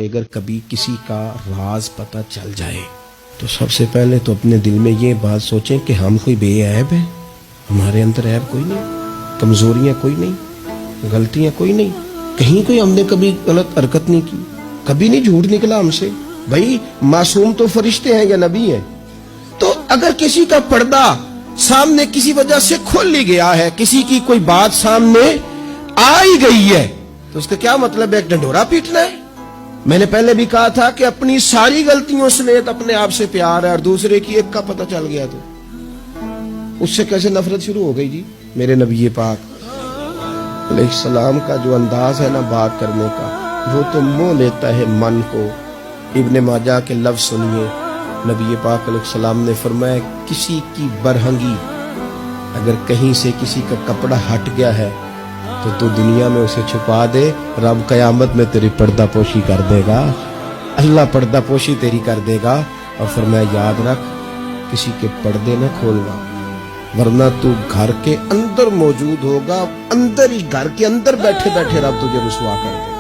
اگر کبھی کسی کا راز پتہ چل جائے تو سب سے پہلے تو اپنے دل میں یہ بات سوچیں کہ ہم کوئی بے عیب ہیں، ہمارے اندر عیب کوئی نہیں، کمزوریاں کوئی نہیں، غلطیاں کوئی نہیں، کہیں کوئی ہم نے کبھی غلط حرکت نہیں کی، کبھی نہیں جھوٹ نکلا ہم سے۔ بھائی معصوم تو فرشتے ہیں یا نبی ہیں؟ تو اگر کسی کا پردہ سامنے کسی وجہ سے کھل ہی گیا ہے، کسی کی کوئی بات سامنے آ ہی گئی ہے، تو اس کا کیا مطلب ہے ایک ڈنڈورا پیٹنا ہے؟ میں نے پہلے بھی کہا تھا کہ اپنی ساری غلطیوں سمیت اپنے آپ سے پیار ہے، اور دوسرے کی ایک کا پتہ چل گیا تو اس سے کیسے نفرت شروع ہو گئی جی؟ میرے نبی پاک علیہ السلام کا جو انداز ہے نا بات کرنے کا، وہ تو موہ لیتا ہے من کو۔ ابن ماجہ کے لفظ سنیے، نبی پاک علیہ السلام نے فرمایا کسی کی برہنگی اگر کہیں سے کسی کا کپڑا ہٹ گیا ہے تو دنیا میں اسے چھپا دے، رب قیامت میں تیری پردہ پوشی کر دے گا، اللہ پردہ پوشی تیری کر دے گا۔ اور فرمایا یاد رکھ کسی کے پردے نہ کھولنا، ورنہ تو گھر کے اندر موجود ہوگا، اندر ہی گھر کے اندر بیٹھے بیٹھے رب تجھے رسوا کر دے گا۔